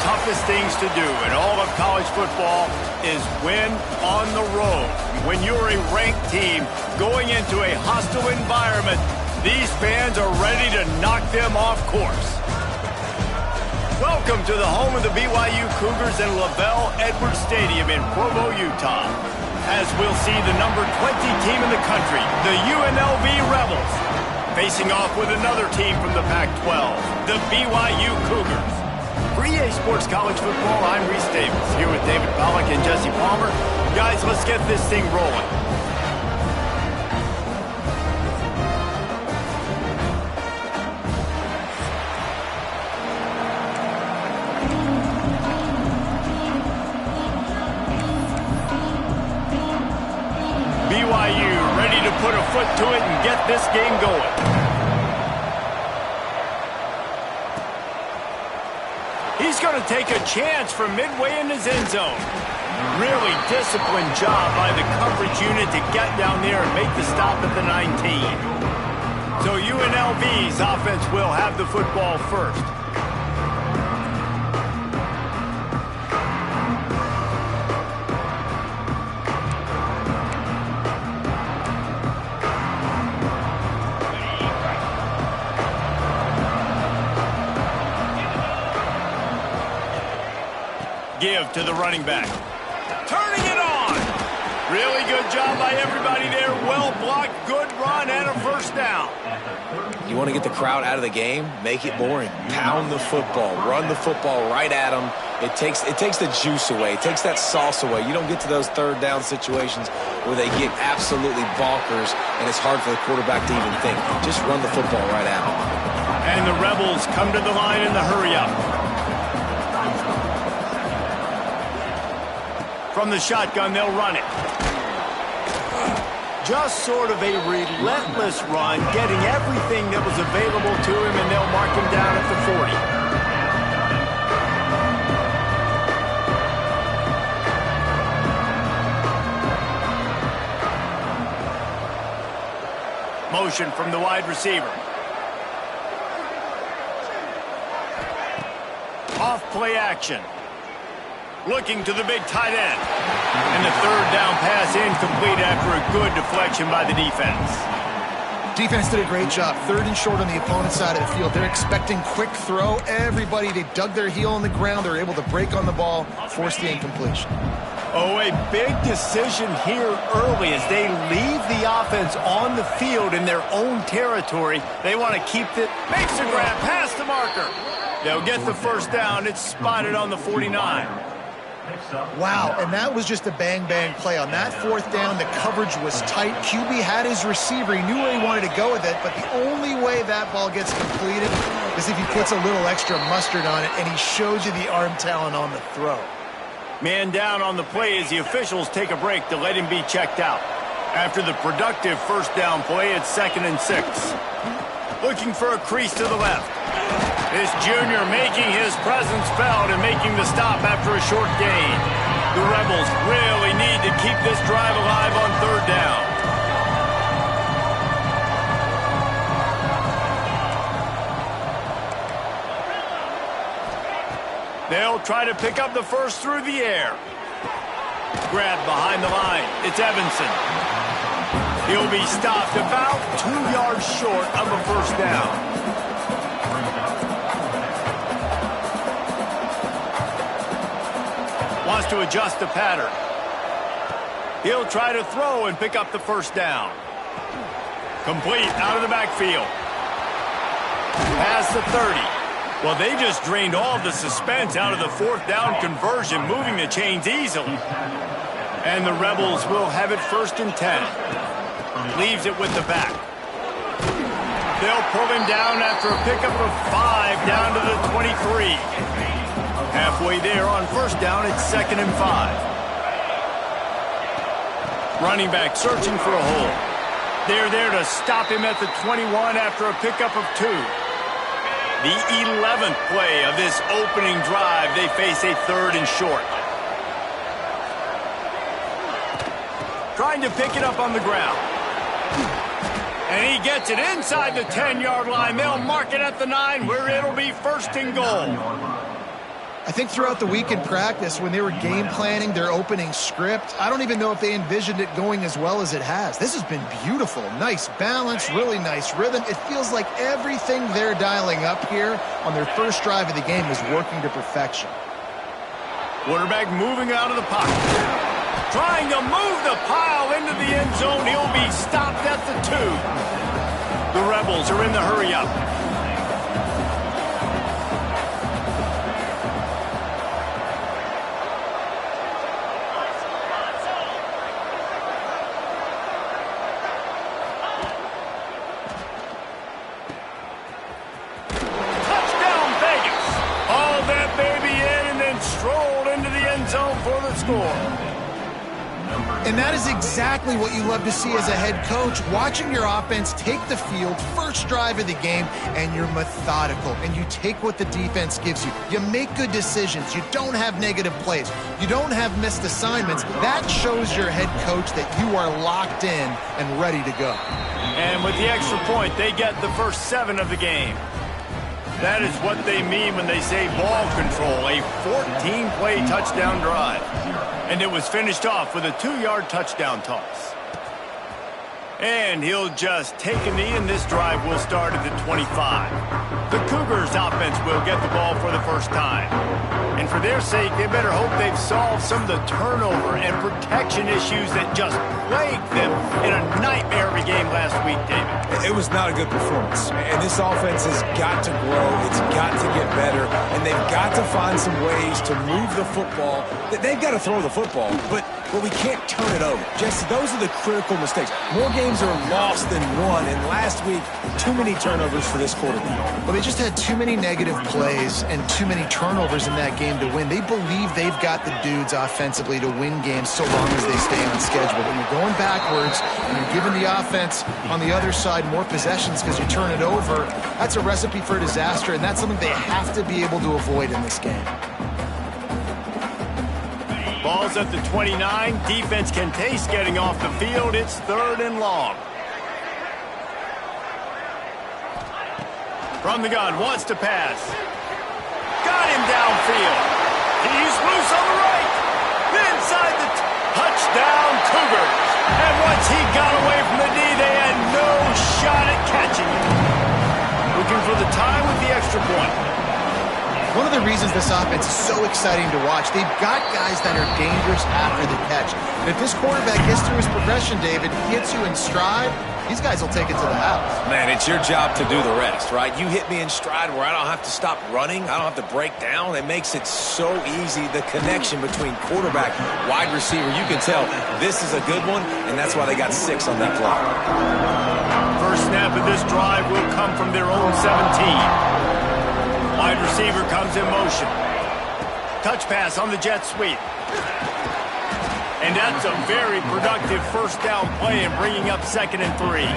toughest things to do in all of college football is win on the road. When you're a ranked team going into a hostile environment, these fans are ready to knock them off course. Welcome to the home of the BYU Cougars in LaVell Edwards Stadium in Provo, Utah. As we'll see the number 20 team in the country, the UNLV Rebels, facing off with another team from the Pac-12, the BYU Cougars. For EA Sports College Football, I'm Reese Davis, here with David Pollack and Jesse Palmer. Guys, let's get this thing rolling. BYU ready to put a foot to it and get this game going. He's going to take a chance from midway in his end zone. Really disciplined job by the coverage unit to get down there and make the stop at the 19. So UNLV's offense will have the football first. Give to the running back. Turning it on. Really good job by everybody there. Well blocked, good run, and a first down. You want to get the crowd out of the game? Make it boring. Pound the football. Run the football right at them. It takes the juice away. It takes that sauce away. You don't get to those third down situations where they get absolutely bonkers, and it's hard for the quarterback to even think. Just run the football right at them. And the Rebels come to the line in the hurry-up. From the shotgun, they'll run it. Just sort of a relentless run, getting everything that was available to him, and they'll mark him down at the 40. Motion from the wide receiver. Off play action. Looking to the big tight end. And the third down pass incomplete after a good deflection by the defense. Defense did a great job. Third and short on the opponent's side of the field. They're expecting quick throw. Everybody, they dug their heel on the ground. They're able to break on the ball, force the incompletion. Oh, a big decision here early as they leave the offense on the field in their own territory. They want to keep it. Makes the grab past the marker. They'll get the first down. It's spotted on the 49. Wow, and that was just a bang-bang play. On that fourth down, the coverage was tight. QB had his receiver. He knew where he wanted to go with it, but the only way that ball gets completed is if he puts a little extra mustard on it, and he shows you the arm talent on the throw. Man down on the play as the officials take a break to let him be checked out. After the productive first down play, it's 2nd and 6. Looking for a crease to the left. This junior making his presence felt and making the stop after a short gain. The Rebels really need to keep this drive alive on third down. They'll try to pick up the first through the air. Grab behind the line. It's Evanson. He'll be stopped about 2 yards short of a first down. Wants to adjust the pattern. He'll try to throw and pick up the first down. Complete out of the backfield. Past the 30. Well, they just drained all of the suspense out of the fourth down conversion, moving the chains easily. And the Rebels will have it 1st and 10. Leaves it with the back. They'll pull him down after a pickup of 5 down to the 23. Halfway there on first down, it's 2nd and 5. Running back searching for a hole. They're there to stop him at the 21 after a pickup of 2. The 11th play of this opening drive, they face a 3rd and short. Trying to pick it up on the ground. And he gets it inside the 10-yard line. They'll mark it at the 9 where it'll be 1st and goal. I think throughout the week in practice, when they were game planning their opening script, I don't even know if they envisioned it going as well as it has. This has been beautiful. Nice balance, really nice rhythm. It feels like everything they're dialing up here on their first drive of the game is working to perfection. Quarterback moving out of the pocket. Trying to move the pile into the end zone. He'll be stopped at the 2. The Rebels are in the hurry-up. And that is exactly what you love to see as a head coach, watching your offense take the field, first drive of the game, and you're methodical, and you take what the defense gives you. You make good decisions. You don't have negative plays. You don't have missed assignments. That shows your head coach that you are locked in and ready to go. And with the extra point, they get the first 7 of the game. That is what they mean when they say ball control, a 14-play touchdown drive. And it was finished off with a 2-yard touchdown toss. And he'll just take a knee, and this drive will start at the 25. The Cougars offense will get the ball for the first time. And for their sake, they better hope they've solved some of the turnover and protection issues that just plagued them in a nightmare of a game last week, David. It was not a good performance. And this offense has got to grow. It's got to get better. And they've got to find some ways to move the football. They've got to throw the football, but we can't turn it over. Jesse, those are the critical mistakes. More games are lost than won, and last week, too many turnovers for this quarterback. Well, they just had too many negative plays and too many turnovers in that game to win. They believe they've got the dudes offensively to win games so long as they stay on schedule. When you're going backwards and you're giving the offense on the other side more possessions because you turn it over, that's a recipe for disaster, and that's something they have to be able to avoid in this game. Ball's at the 29. Defense can taste getting off the field. It's 3rd and long. From the gun, wants to pass. Got him downfield. He's loose on the right. Inside the touchdown, Cougars. And once he got away from the D, they had no shot at catching him. Looking for the tie with the extra point. One of the reasons this offense is so exciting to watch, they've got guys that are dangerous after the catch. And if this quarterback gets through his progression, David, gets you in stride, these guys will take it to the house. Man, it's your job to do the rest, right? You hit me in stride where I don't have to stop running. I don't have to break down. It makes it so easy, the connection between quarterback, wide receiver. You can tell this is a good one, and that's why they got 6 on that play. First snap of this drive will come from their own 17. Wide receiver comes in motion. Touch pass on the jet sweep. And that's a very productive first down play and bringing up 2nd and 3.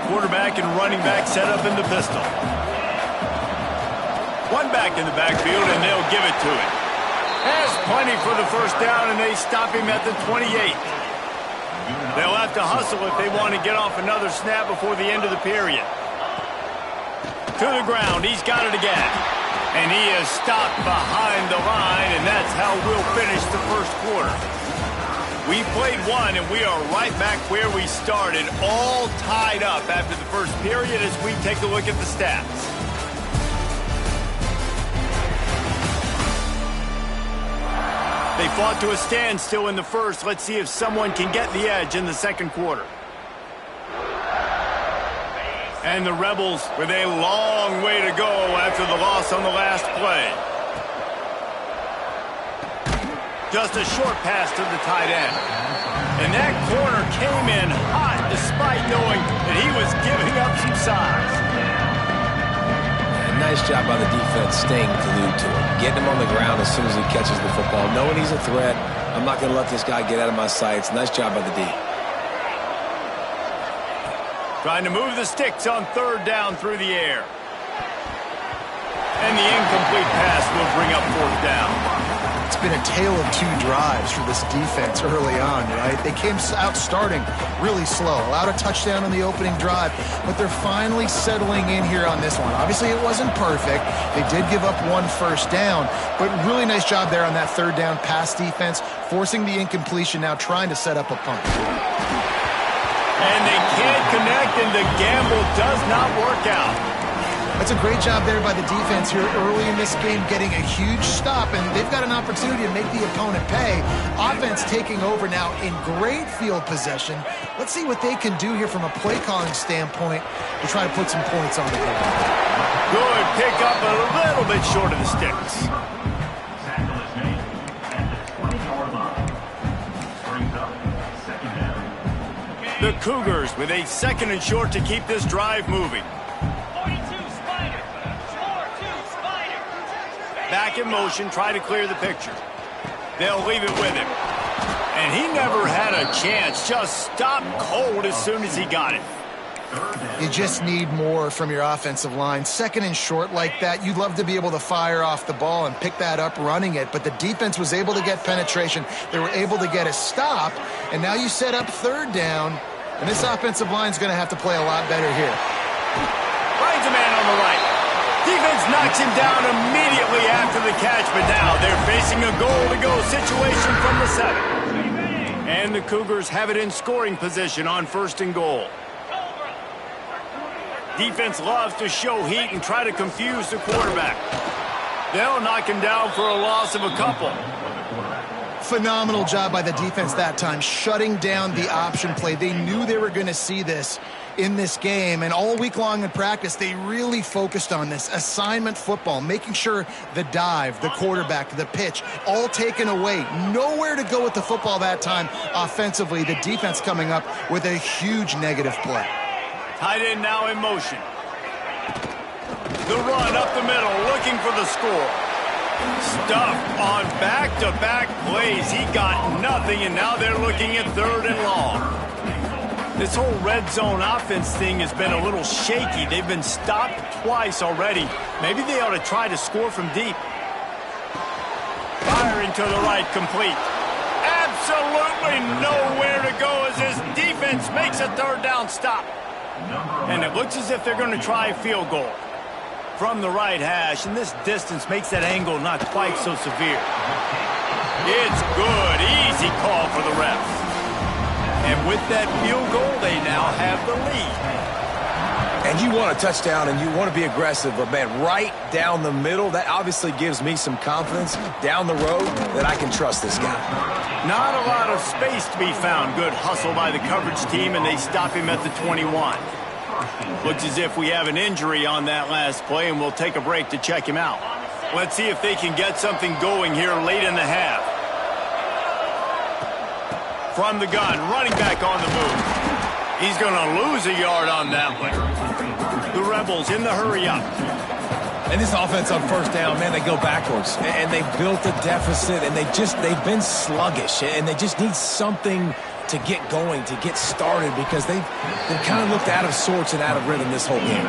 Quarterback and running back set up in the pistol. One back in the backfield, and they'll give it to him. Has plenty for the first down, and they stop him at the 28. They'll have to hustle if they want to get off another snap before the end of the period. To the ground, he's got it again. And he is stopped behind the line, and that's how we'll finish the first quarter. We played one, and we are right back where we started, all tied up after the first period as we take a look at the stats. They fought to a standstill in the first. Let's see if someone can get the edge in the second quarter. And the Rebels with a long way to go after the loss on the last play. Just a short pass to the tight end. And that corner came in hot despite knowing that he was giving up some size. And nice job by the defense staying glued to him. Getting him on the ground as soon as he catches the football. Knowing he's a threat, I'm not going to let this guy get out of my sights. Nice job by the D. Trying to move the sticks on 3rd down through the air. And the incomplete pass will bring up 4th down. It's been a tale of two drives for this defense early on, right? They came out starting really slow, allowed a touchdown on the opening drive, but they're finally settling in here on this one. Obviously, it wasn't perfect. They did give up one first down, but really nice job there on that third down pass defense, forcing the incompletion, now trying to set up a punt. And they can't connect, and the gamble does not work out. That's a great job there by the defense here early in this game, getting a huge stop, and they've got an opportunity to make the opponent pay. Offense taking over now in great field possession. Let's see what they can do here from a play calling standpoint to try to put some points on the board. Good pick up, a little bit short of the sticks. The Cougars with a 2nd and short to keep this drive moving. Back in motion, try to clear the picture. They'll leave it with him. And he never had a chance, just stopped cold as soon as he got it. You just need more from your offensive line. 2nd and short like that, you'd love to be able to fire off the ball and pick that up running it, but the defense was able to get penetration. They were able to get a stop, and now you set up 3rd down, and this offensive line's going to have to play a lot better here. Finds a man on the right. Defense knocks him down immediately after the catch, but now they're facing a goal-to-go situation from the 7. And the Cougars have it in scoring position on 1st and goal. Defense loves to show heat and try to confuse the quarterback. They'll knock him down for a loss of a couple. Phenomenal job by the defense that time, shutting down the option play. They knew they were going to see this in this game, and all week long in practice, they really focused on this assignment football, making sure the dive, the quarterback, the pitch, all taken away. Nowhere to go with the football that time offensively. The defense coming up with a huge negative play. Tight end now in motion. The run up the middle, looking for the score. Stuffed on back-to-back plays. He got nothing, and now they're looking at 3rd and long. This whole red zone offense thing has been a little shaky. They've been stopped twice already. Maybe they ought to try to score from deep. Firing to the right, complete. Absolutely nowhere to go as this defense makes a 3rd down stop. And it looks as if they're going to try a field goal from the right hash, and this distance makes that angle not quite so severe. It's good. Easy call for the refs. And with that field goal, they now have the lead. And you want a touchdown, and you want to be aggressive, but, man, right down the middle, that obviously gives me some confidence down the road that I can trust this guy. Not a lot of space to be found. Good hustle by the coverage team, and they stop him at the 21. Looks as if we have an injury on that last play, and we'll take a break to check him out. Let's see if they can get something going here late in the half. From the gun, running back on the move. He's going to lose a yard on that one. The Rebels in the hurry-up. And this offense on 1st down, man, they go backwards. And they built a deficit, and they've been sluggish. And they just need something to get going, to get started, because they've kind of looked out of sorts and out of rhythm this whole game.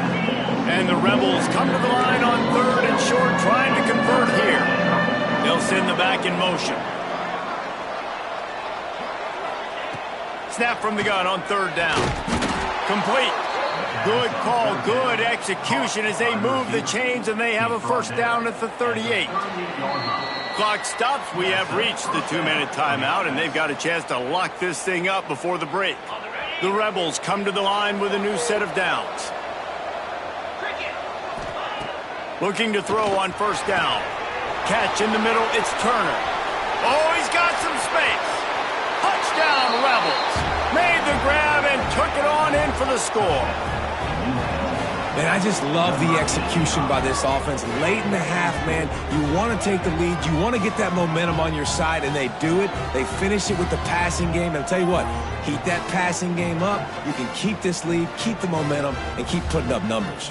And the Rebels come to the line on 3rd and short, trying to convert here. They'll send the back in motion. Snap from the gun on 3rd down. Complete. Good call, good execution as they move the chains, and they have a 1st down at the 38. Clock stops. We have reached the 2-minute timeout, and they've got a chance to lock this thing up before the break. The Rebels come to the line with a new set of downs. Looking to throw on 1st down. Catch in the middle, it's Turner. Oh, he's got some space. Touchdown, Rebels. Made the grab and took it on in for the score. Man, I just love the execution by this offense. Late in the half, man, you want to take the lead. You want to get that momentum on your side, and they do it. They finish it with the passing game. And I'll tell you what, heat that passing game up. You can keep this lead, keep the momentum, and keep putting up numbers.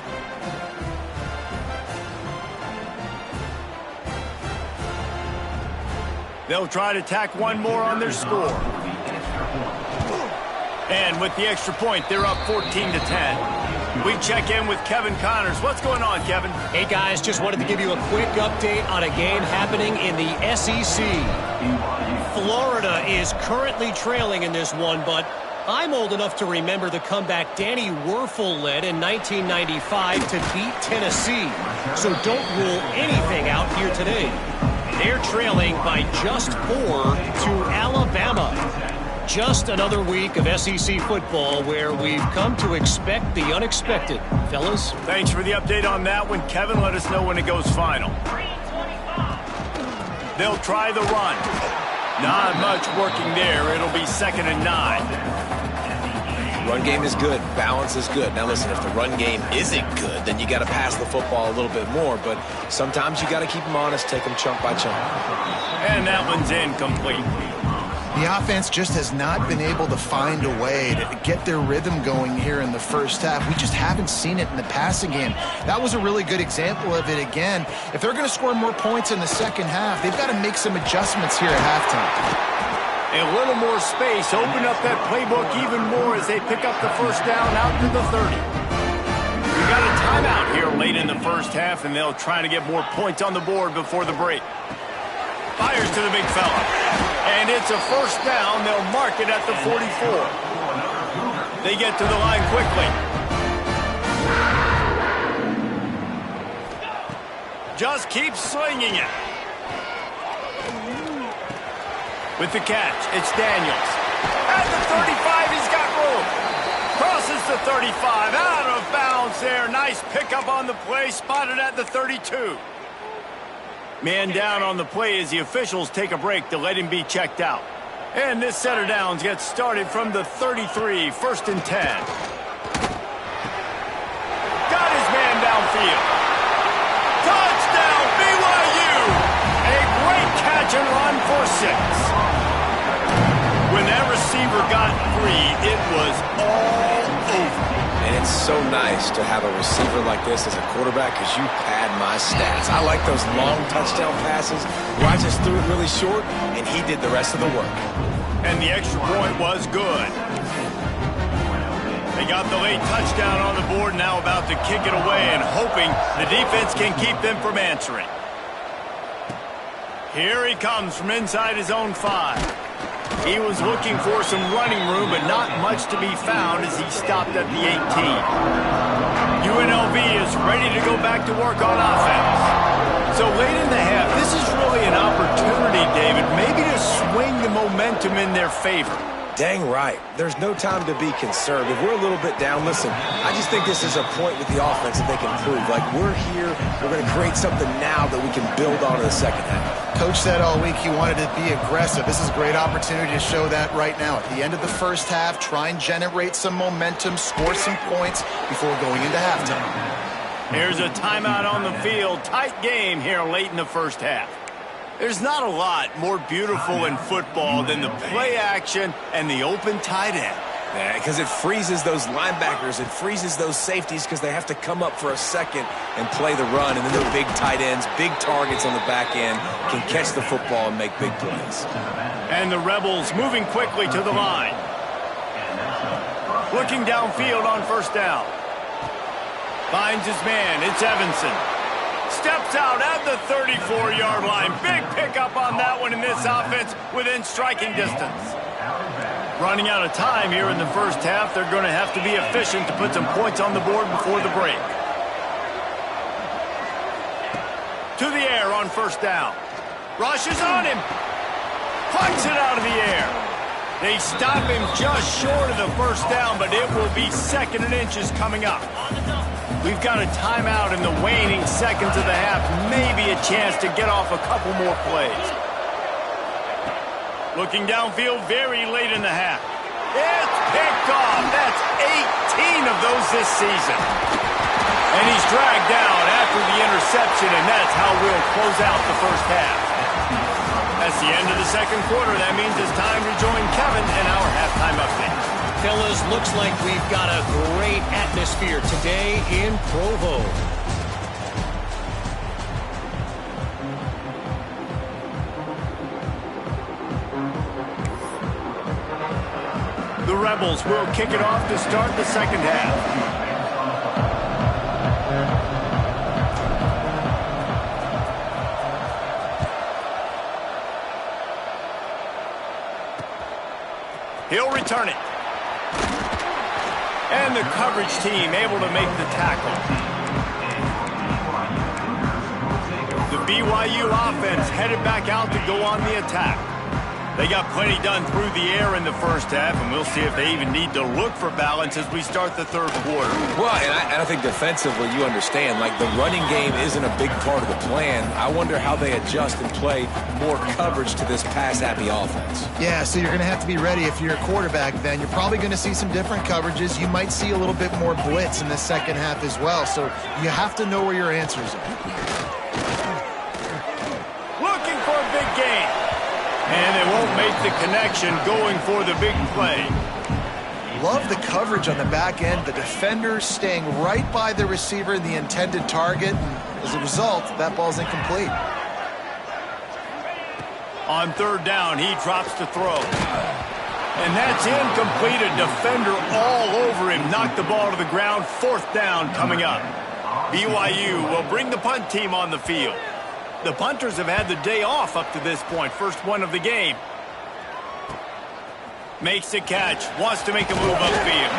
They'll try to tack one more on their score. And with the extra point, they're up 14-10. We check in with Kevin Connors. What's going on, Kevin? Hey, guys, just wanted to give you a quick update on a game happening in the SEC. Florida is currently trailing in this one, but I'm old enough to remember the comeback Danny Werfel led in 1995 to beat Tennessee. So don't rule anything out here today. They're trailing by just 4 to Alabama. Just another week of SEC football where we've come to expect the unexpected. Fellas? Thanks for the update on that one, Kevin. Let us know when it goes final. They'll try the run. Not much working there. It'll be 2nd and 9. Run game is good. Balance is good. Now listen, if the run game isn't good, then you got to pass the football a little bit more. But sometimes you got to keep them honest, take them chunk by chunk. And that one's incomplete. The offense just has not been able to find a way to get their rhythm going here in the first half. We just haven't seen it in the passing game. That was a really good example of it again. If they're going to score more points in the second half, they've got to make some adjustments here at halftime. A little more space, open up that playbook even more as they pick up the first down out to the 30. We got a timeout here late in the first half, and they'll try to get more points on the board before the break. Fires to the big fella. And it's a first down. They'll mark it at the 44. They get to the line quickly. Just keep slinging it. With the catch, it's Daniels. At the 35, he's got room. Crosses the 35, out of bounds there. Nice pickup on the play, spotted at the 32. Man down on the play as the officials take a break to let him be checked out. And this set of downs gets started from the 33, 1st and 10. Got his man downfield. Touchdown, BYU! A great catch and run for 6. When that receiver got free, it was all over. And it's so nice to have a receiver like this as a quarterback because you pad my stats. I like those long touchdown passes where I just threw it really short and he did the rest of the work. And the extra point was good. They got the late touchdown on the board, now about to kick it away and hoping the defense can keep them from answering. Here he comes from inside his own 5. He was looking for some running room, but not much to be found as he stopped at the 18. UNLV is ready to go back to work on offense. So late in the half, this is really an opportunity, David, maybe to swing the momentum in their favor. Dang right. There's no time to be concerned. If we're a little bit down, listen, I just think this is a point with the offense that they can prove. Like, we're here, we're going to create something now that we can build on in the second half. Coach said all week he wanted to be aggressive. This is a great opportunity to show that right now. At the end of the first half, try and generate some momentum, score some points before going into halftime. Here's a timeout on the field. Tight game here late in the first half. There's not a lot more beautiful in football than the play action and the open tight end. Yeah, because it freezes those linebackers. It freezes those safeties because they have to come up for a second and play the run. And then the big tight ends, big targets on the back end can catch the football and make big plays. And the Rebels moving quickly to the line. Looking downfield on first down. Finds his man. It's Evanson. Steps out at the 34-yard line. Big pickup on that one in this offense within striking distance. Running out of time here in the first half. They're going to have to be efficient to put some points on the board before the break. To the air on first down. Rushes on him. Punts it out of the air. They stop him just short of the first down, but it will be 2nd and inches coming up. We've got a timeout in the waning seconds of the half. Maybe a chance to get off a couple more plays. Looking downfield very late in the half. It's picked off. That's 18 of those this season. And he's dragged down after the interception, and that's how we'll close out the first half. That's the end of the second quarter. That means it's time to join Kevin in our halftime update. Fellas, looks like we've got a great atmosphere today in Provo. The Rebels will kick it off to start the second half. He'll return it. And the coverage team able to make the tackle. The BYU offense headed back out to go on the attack. They got plenty done through the air in the first half, and we'll see if they even need to look for balance as we start the third quarter. Well, and I think defensively, you understand, like the running game isn't a big part of the plan. I wonder how they adjust and play more coverage to this pass-happy offense. Yeah, so you're going to have to be ready if you're a quarterback then. You're probably going to see some different coverages. You might see a little bit more blitz in the second half as well, so you have to know where your answers are. Looking for a big gain. And they won't make the connection going for the big play. Love the coverage on the back end. The defenders staying right by the receiver in the intended target. And as a result, that ball's incomplete. On third down, he drops to throw. And that's incomplete. A defender all over him. Knocked the ball to the ground. Fourth down coming up. BYU will bring the punt team on the field. The punters have had the day off up to this point. First one of the game. Makes the catch. Wants to make a move upfield.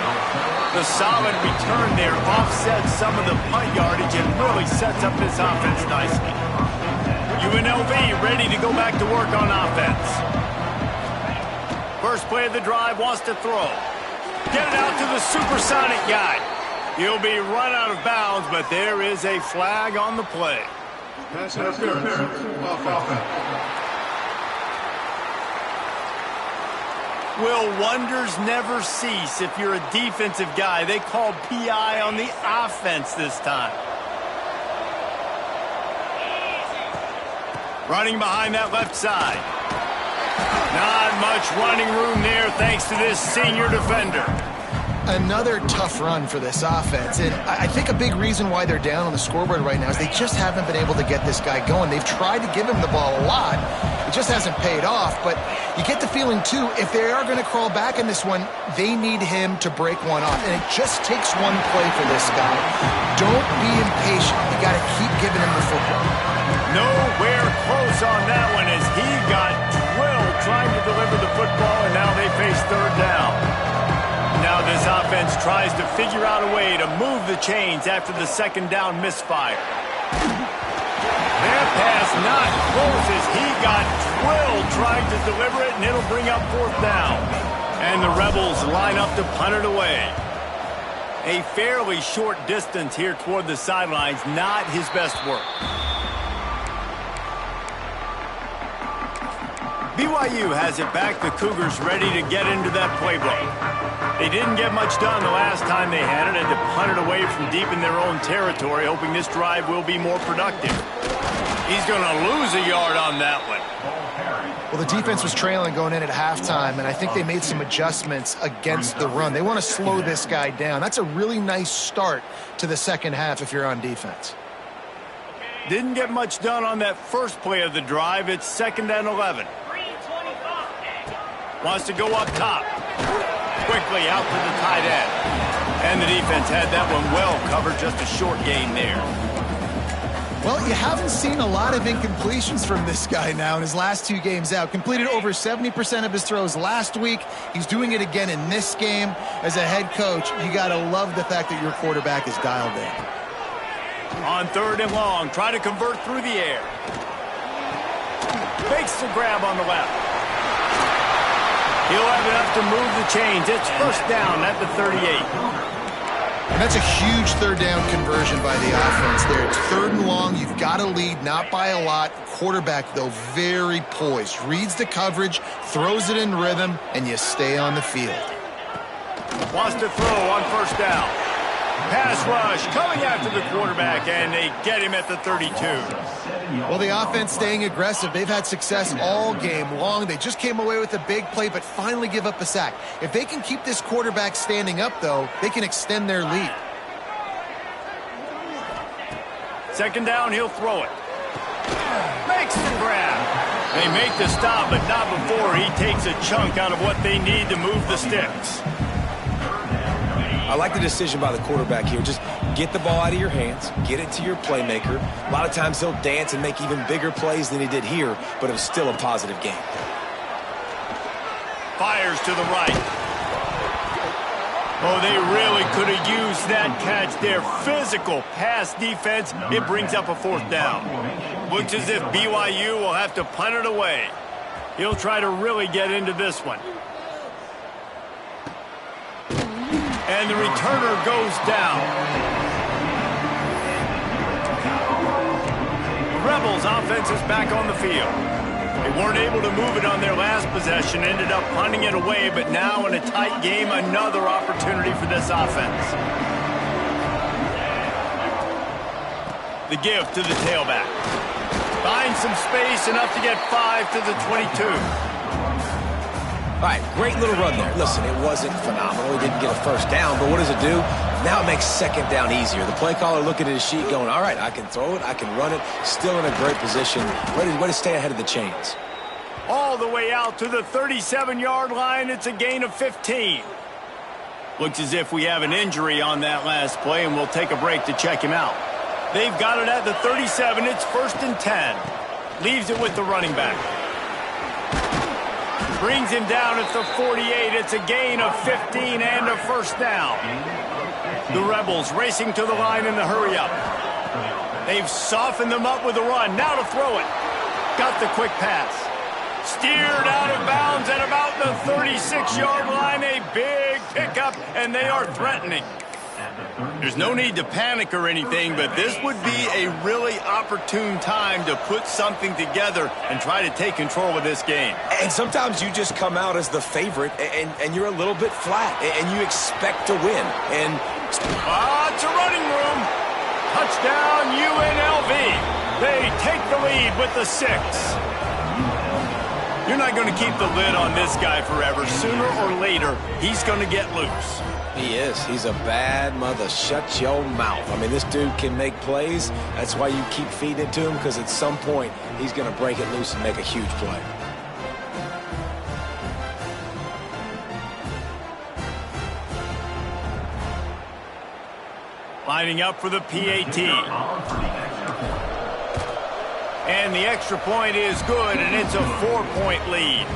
The solid return there offsets some of the punt yardage and really sets up this offense nicely. UNLV ready to go back to work on offense. First play of the drive, wants to throw. Get it out to the supersonic guy. He'll be run out of bounds, but there is a flag on the play. Will wonders never cease if you're a defensive guy? They called PI on the offense this time. Running behind that left side. Not much running room there thanks to this senior defender. Another tough run for this offense, and I think a big reason why they're down on the scoreboard right now is they just haven't been able to get this guy going. They've tried to give him the ball a lot. It just hasn't paid off, but you get the feeling, too, if they are going to crawl back in this one, they need him to break one off, and it just takes one play for this guy. Don't be impatient. You got to keep giving him the football. Nowhere close on that one as he got drilled trying to deliver the football, and now they face third down. Now this offense tries to figure out a way to move the chains after the second down misfire. That pass not close as he got drilled trying to deliver it, and it'll bring up fourth down. And the Rebels line up to punt it away. A fairly short distance here toward the sidelines, not his best work. BYU has it back. The Cougars ready to get into that playbook. They didn't get much done the last time they had it, and to punt it away from deep in their own territory, hoping this drive will be more productive. He's going to lose a yard on that one. Well, the defense was trailing going in at halftime, and I think they made some adjustments against the run. They want to slow this guy down. That's a really nice start to the second half if you're on defense. Didn't get much done on that first play of the drive. It's 2nd and 11. Wants to go up top. Quickly out to the tight end. And the defense had that one well covered. Just a short gain there. Well, you haven't seen a lot of incompletions from this guy now in his last 2 games out. Completed over 70% of his throws last week. He's doing it again in this game. As a head coach, you got to love the fact that your quarterback is dialed in. On 3rd and long, try to convert through the air. Makes the grab on the left. He'll have enough to move the chains. It's first down at the 38. And that's a huge 3rd down conversion by the offense there. It's 3rd and long. You've got to lead, not by a lot. Quarterback, though, very poised. Reads the coverage, throws it in rhythm, and you stay on the field. Wants to throw on first down. Pass rush coming after the quarterback, and they get him at the 32. Well, the offense staying aggressive. They've had success all game long. They just came away with a big play, but finally give up a sack. If they can keep this quarterback standing up, though, they can extend their lead. 2nd down, he'll throw it. Makes the grab. They make the stop, but not before he takes a chunk out of what they need to move the sticks. I like the decision by the quarterback here. Just get the ball out of your hands, get it to your playmaker. A lot of times he'll dance and make even bigger plays than he did here, but it was still a positive game. Fires to the right. Oh, they really could have used that catch there. Physical pass defense. It brings up a 4th down. Looks as if BYU will have to punt it away. He'll try to really get into this one. And the returner goes down. The Rebels offense is back on the field. They weren't able to move it on their last possession, ended up punting it away, but now in a tight game, another opportunity for this offense. The give to the tailback. Finds some space, enough to get 5 to the 22. All right, great little run there. Listen, it wasn't phenomenal. He didn't get a first down, but what does it do? Now it makes 2nd down easier. The play caller looking at his sheet going, all right, I can throw it, I can run it. Still in a great position. Way to stay ahead of the chains. All the way out to the 37-yard line. It's a gain of 15. Looks as if we have an injury on that last play, and we'll take a break to check him out. They've got it at the 37. It's 1st and 10. Leaves it with the running back. Brings him down at the 48. It's a gain of 15 and a 1st down. The Rebels racing to the line in the hurry-up. They've softened them up with a run. Now to throw it. Got the quick pass. Steered out of bounds at about the 36-yard line. A big pickup, and they are threatening. There's no need to panic or anything, but this would be a really opportune time to put something together and try to take control of this game. And sometimes you just come out as the favorite, and you're a little bit flat, and you expect to win. And it's a running room. Touchdown, UNLV. They take the lead with the 6. You're not going to keep the lid on this guy forever. Sooner or later, he's going to get loose. He is. He's a bad mother. Shut your mouth. I mean, this dude can make plays. That's why you keep feeding it to him, because at some point, he's going to break it loose and make a huge play. Lining up for the PAT. And the extra point is good, and it's a 4-point lead.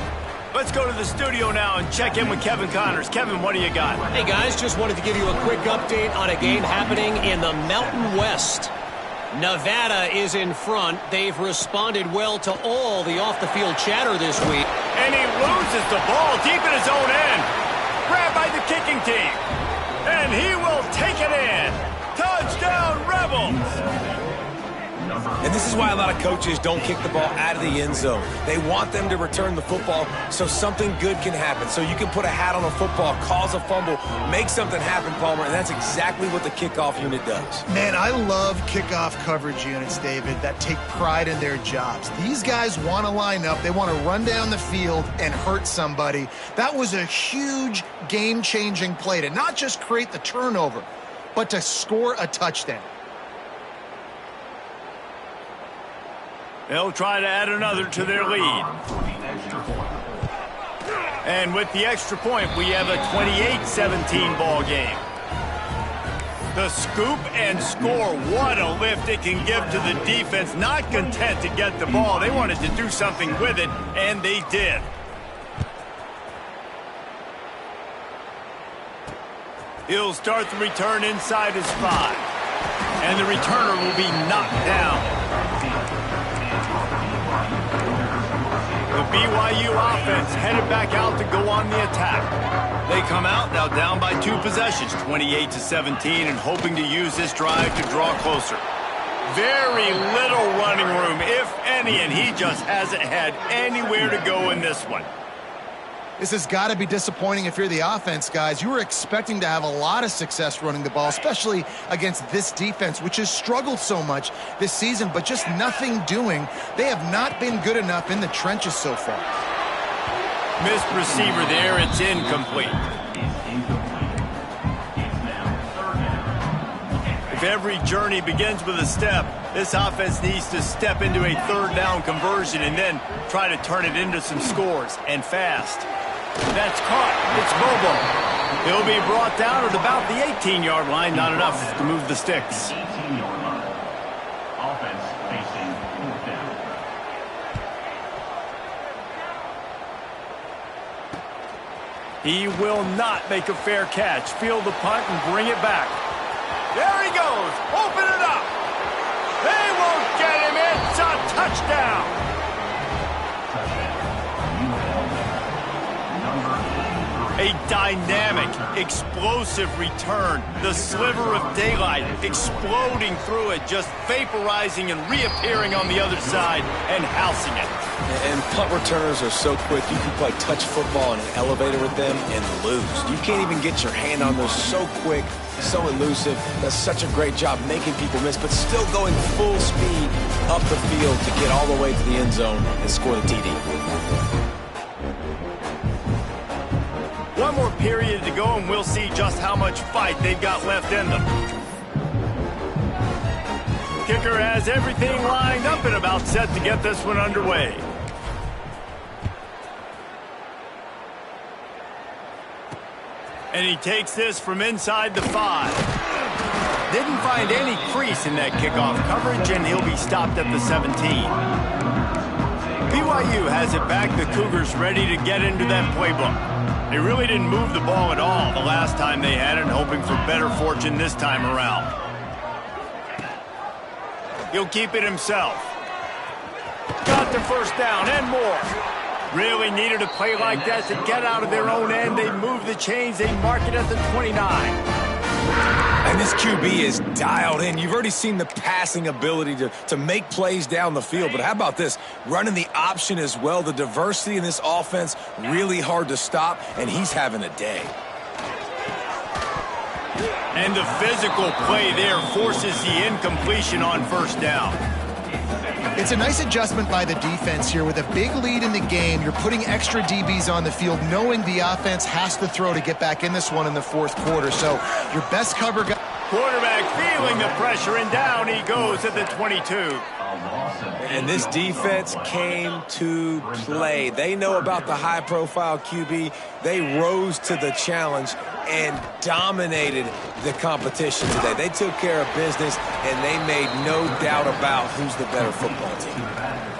Let's go to the studio now and check in with Kevin Connors. Kevin, what do you got? Hey, guys, just wanted to give you a quick update on a game happening in the Mountain West. Nevada is in front. They've responded well to all the off-the-field chatter this week. And he loses the ball deep in his own end. Grabbed by the kicking team. And he will take it in. Touchdown, Rebels! And this is why a lot of coaches don't kick the ball out of the end zone. They want them to return the football so something good can happen. So you can put a hat on a football, cause a fumble, make something happen, Palmer, and that's exactly what the kickoff unit does. Man, I love kickoff coverage units, David, that take pride in their jobs. These guys want to line up. They want to run down the field and hurt somebody. That was a huge game-changing play to not just create the turnover, but to score a touchdown. They'll try to add another to their lead. And with the extra point, we have a 28-17 ball game. The scoop and score. What a lift it can give to the defense. Not content to get the ball. They wanted to do something with it, and they did. He'll start the return inside his 5. And the returner will be knocked down. The BYU offense headed back out to go on the attack. They come out now down by 2 possessions, 28-17, and hoping to use this drive to draw closer. Very little running room, if any, and he just hasn't had anywhere to go in this one. This has got to be disappointing if you're the offense, guys. You were expecting to have a lot of success running the ball, especially against this defense, which has struggled so much this season, but just nothing doing. They have not been good enough in the trenches so far. Missed receiver there. It's incomplete. If every journey begins with a step, this offense needs to step into a 3rd down conversion and then try to turn it into some scores, and fast. That's caught. It's Bobo. He'll be brought down at about the 18-yard line. Not enough to move the sticks. 18-yard line. Offense facing 4th down. He will not make a fair catch. Field the punt and bring it back. There he goes. Open it up. They won't get him. It's a touchdown. A dynamic, explosive return. The sliver of daylight exploding through it, just vaporizing and reappearing on the other side and housing it. And punt returners are so quick. You can play touch football in an elevator with them and lose. You can't even get your hand on those. So quick, so elusive. Does such a great job making people miss, but still going full speed up the field to get all the way to the end zone and score the TD. One more period to go, and we'll see just how much fight they've got left in them. Kicker has everything lined up and about set to get this one underway. And he takes this from inside the 5. Didn't find any crease in that kickoff coverage, and he'll be stopped at the 17. BYU has it back. The Cougars ready to get into that playbook. They really didn't move the ball at all the last time they had it, hoping for better fortune this time around. He'll keep it himself. Got the first down and more. Really needed a play like that to get out of their own end. They move the chains. They mark it at the 29. And this QB is dialed in. You've already seen the passing ability to make plays down the field. But how about this? Running the option as well. The diversity in this offense, really hard to stop, and he's having a day. And the physical play there forces the incompletion on first down. It's a nice adjustment by the defense here. With a big lead in the game, you're putting extra DBs on the field, knowing the offense has to throw to get back in this one in the fourth quarter. So your best cover guy. Quarterback feeling the pressure, and down he goes at the 22. And this defense came to play. They know about the high-profile QB. They rose to the challenge and dominated the competition today. They took care of business, and they made no doubt about who's the better football team.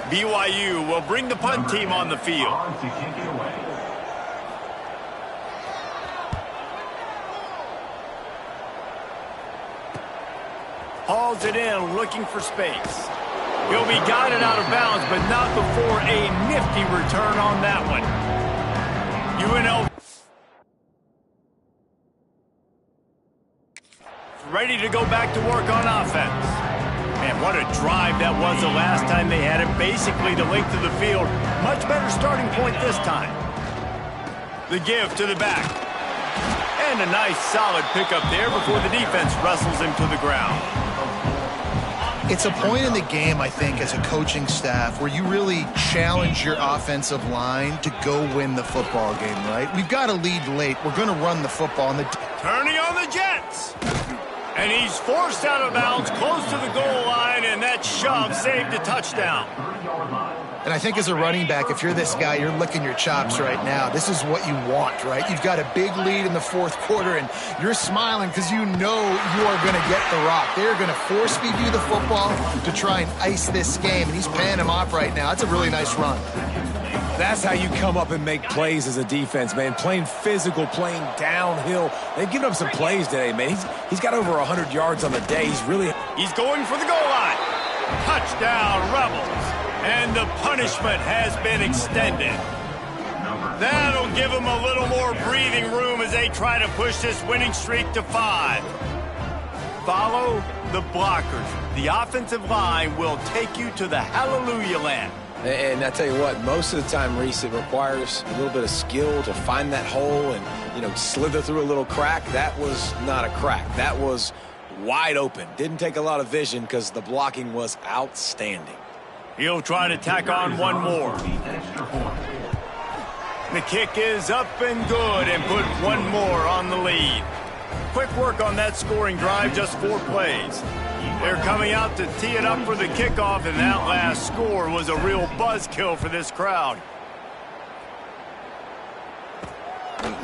BYU will bring the punt team on the field. Hauls it in, looking for space. He'll be guided out of bounds, but not before a nifty return on that one. UNL ready to go back to work on offense. Man, what a drive that was the last time they had it. Basically the length of the field. Much better starting point this time. The give to the back. And a nice solid pickup there before the defense wrestles him to the ground. It's a point in the game, I think, as a coaching staff where you really challenge your offensive line to go win the football game, right? We've got to lead late. We're going to run the football. Turning on the Jets. And he's forced out of bounds close to the goal line, and that shove saved a touchdown. And I think as a running back, if you're this guy, you're licking your chops right now. This is what you want, right? You've got a big lead in the fourth quarter, and you're smiling because you know you are going to get the rock. They're going to force feed you the football to try and ice this game, and he's paying him off right now. That's a really nice run. That's how you come up and make plays as a defense, man. Playing physical, playing downhill. They've given up some plays today, man. He's got over 100 yards on the day. He's going for the goal line. Touchdown, Rebels. And the punishment has been extended. That'll give them a little more breathing room as they try to push this winning streak to 5. Follow the blockers. The offensive line will take you to the hallelujah land. And I tell you what, most of the time, Reese, it requires a little bit of skill to find that hole and, slither through a little crack. That was not a crack. That was wide open. Didn't take a lot of vision because the blocking was outstanding. He'll try to tack on one more. The kick is up and good, and put one more on the lead. Quick work on that scoring drive, just 4 plays. They're coming out to tee it up for the kickoff, and that last score was a real buzzkill for this crowd.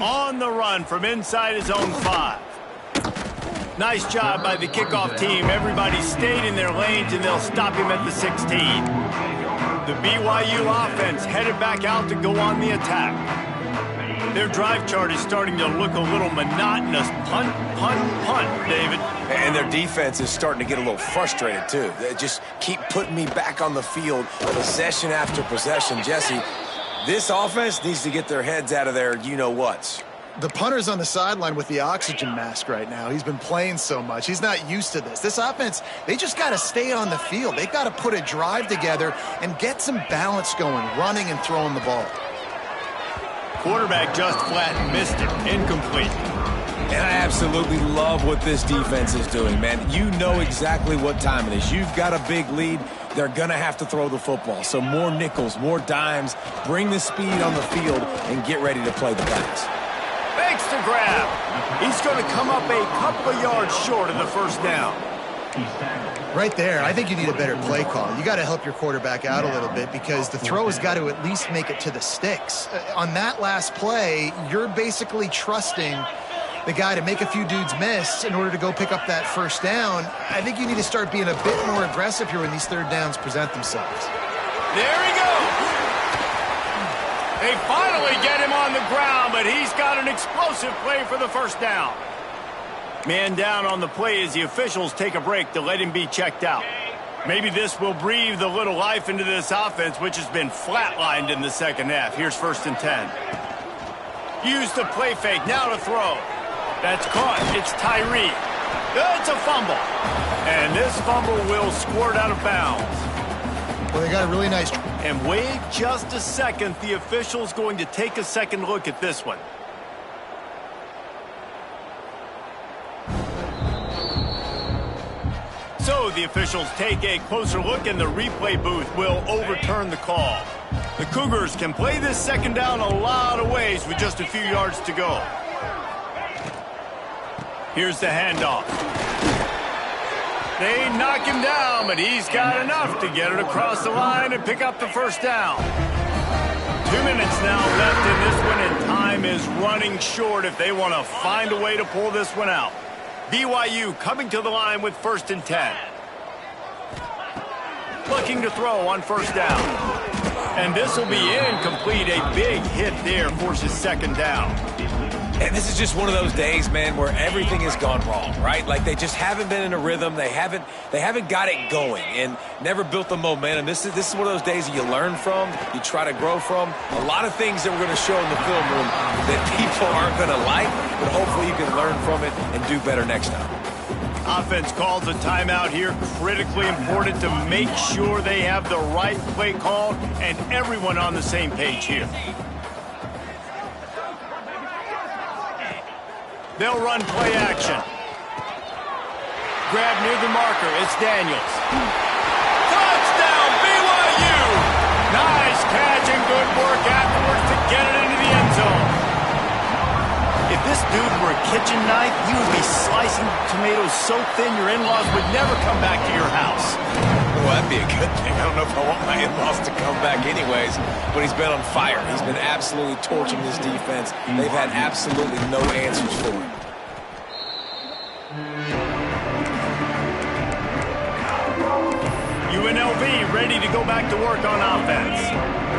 On the run from inside his own 5. Nice job by the kickoff team. Everybody stayed in their lanes, and they'll stop him at the 16. The BYU offense headed back out to go on the attack. Their drive chart is starting to look a little monotonous. Punt, punt, punt, David. And their defense is starting to get a little frustrated, too. They just keep putting me back on the field, possession after possession. Jesse, this offense needs to get their heads out of their you-know-whats. The punter's on the sideline with the oxygen mask right now. He's been playing so much. He's not used to this. This offense, they just got to stay on the field. They've got to put a drive together and get some balance going, running and throwing the ball. Quarterback just flat missed it. Incomplete. And I absolutely love what this defense is doing, man. You know exactly what time it is. You've got a big lead. They're going to have to throw the football. So more nickels, more dimes. Bring the speed on the field and get ready to play the pass. Fakes to grab. He's going to come up a couple of yards short of the first down. Right there, I think you need a better play call. You got to help your quarterback out a little bit because the throw has got to at least make it to the sticks. On that last play, you're basically trusting the guy to make a few dudes miss in order to go pick up that first down. I think you need to start being a bit more aggressive here when these third downs present themselves. There he goes. They finally get him on the ground, but he's got an explosive play for the first down. Man down on the play as the officials take a break to let him be checked out. Maybe this will breathe a little life into this offense, which has been flatlined in the second half. Here's 1st and 10. Use the play fake, now to throw. That's caught. It's Tyree. It's a fumble. And this fumble will squirt out of bounds. Well, they got a really nice... And wait just a second. The official's going to take a second look at this one. So the officials take a closer look, and the replay booth will overturn the call. The Cougars can play this second down a lot of ways with just a few yards to go. Here's the handoff. They knock him down, but he's got enough to get it across the line and pick up the first down. 2 minutes now left in this one, and time is running short if they want to find a way to pull this one out. BYU coming to the line with 1st and 10. Looking to throw on first down. And this will be incomplete. A big hit there forces second down. And this is just one of those days, man, where everything has gone wrong, right? Like they just haven't been in a rhythm. They haven't got it going and never built the momentum. This is one of those days that you learn from, you try to grow from. A lot of things that we're going to show in the film room that people aren't going to like, but hopefully you can learn from it and do better next time. Offense calls a timeout here. Critically important to make sure they have the right play call and everyone on the same page here. They'll run play action. Grab near the marker. It's Daniels. Touchdown, BYU! Nice catch and good work afterwards to get it into the end zone. If this dude were a kitchen knife, he would be slicing tomatoes so thin your in-laws would never come back to your house. Well, that'd be a good thing. I don't know if I want my in-laws to come back anyways, but he's been on fire. He's been absolutely torching this defense. They've had absolutely no answers for him. UNLV ready to go back to work on offense.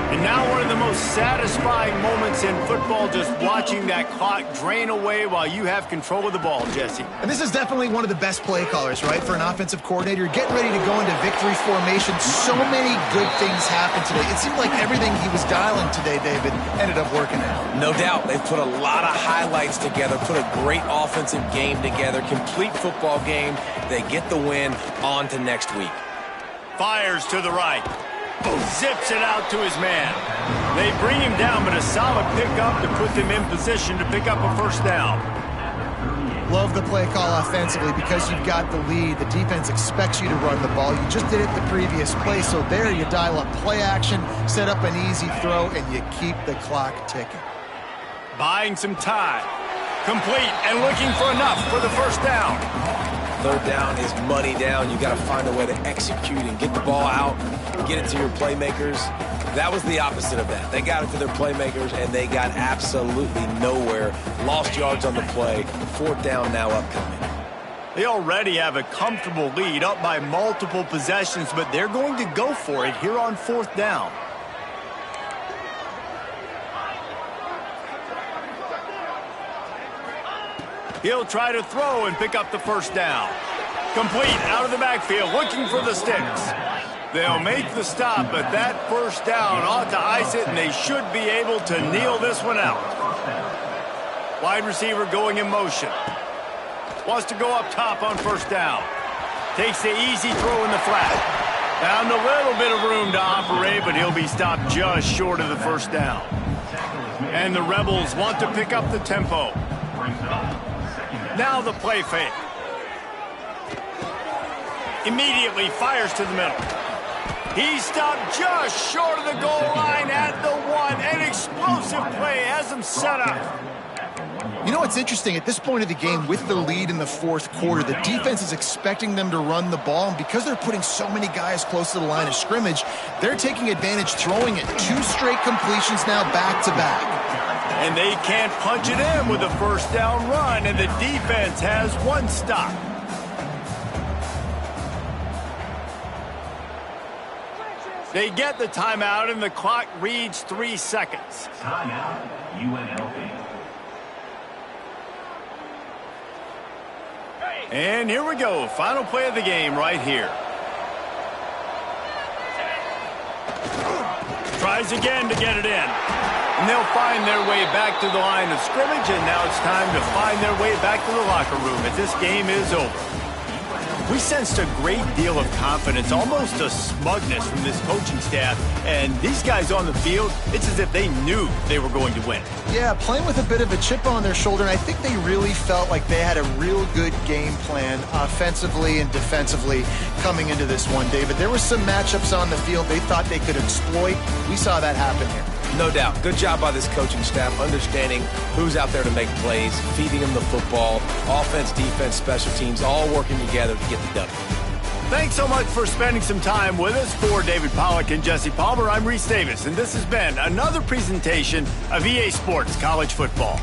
And now one of the most satisfying moments in football, just watching that clock drain away while you have control of the ball, Jesse. And this is definitely one of the best play callers, right, for an offensive coordinator. Getting ready to go into victory formation. So many good things happened today. It seemed like everything he was dialing today, David, ended up working out. No doubt. They've put a lot of highlights together, put a great offensive game together, complete football game. They get the win. On to next week. Fires to the right. Zips it out to his man. They bring him down, but a solid pickup to put them in position to pick up a first down. Love the play call offensively because you've got the lead. The defense expects you to run the ball. You just did it the previous play, so there you dial up play action, set up an easy throw, and you keep the clock ticking. Buying some time. Complete and looking for enough for the first down. Third down is money down. You got to find a way to execute and get the ball out, get it to your playmakers. That was the opposite of that. They got it to their playmakers, and they got absolutely nowhere. Lost yards on the play. Fourth down now upcoming. They already have a comfortable lead, up by multiple possessions, but they're going to go for it here on fourth down. He'll try to throw and pick up the first down. Complete out of the backfield, looking for the sticks. They'll make the stop, but that first down ought to ice it, and they should be able to kneel this one out. Wide receiver going in motion. Wants to go up top on first down. Takes the easy throw in the flat. Found a little bit of room to operate, but he'll be stopped just short of the first down. And the Rebels want to pick up the tempo. Now the play fake. Immediately fires to the middle. He's stopped just short of the goal line at the 1. An explosive play has him set up. You know what's interesting? At this point of the game, with the lead in the fourth quarter, the defense is expecting them to run the ball, and because they're putting so many guys close to the line of scrimmage, they're taking advantage, throwing it. 2 straight completions now back-to-back. And they can't punch it in with a first down run, and the defense has 1 stop. They get the timeout, and the clock reads 3 seconds. Timeout, UNLV. And here we go. Final play of the game right here. Tries again to get it in. And they'll find their way back to the line of scrimmage, and now it's time to find their way back to the locker room as this game is over. We sensed a great deal of confidence, almost a smugness from this coaching staff. And these guys on the field, it's as if they knew they were going to win. Yeah, playing with a bit of a chip on their shoulder, and I think they really felt like they had a real good game plan offensively and defensively coming into this one, David. There were some matchups on the field they thought they could exploit. We saw that happen here. No doubt. Good job by this coaching staff, understanding who's out there to make plays, feeding them the football, offense, defense, special teams, all working together to get the W. Thanks so much for spending some time with us. For David Pollack and Jesse Palmer, I'm Reese Davis, and this has been another presentation of EA Sports College Football.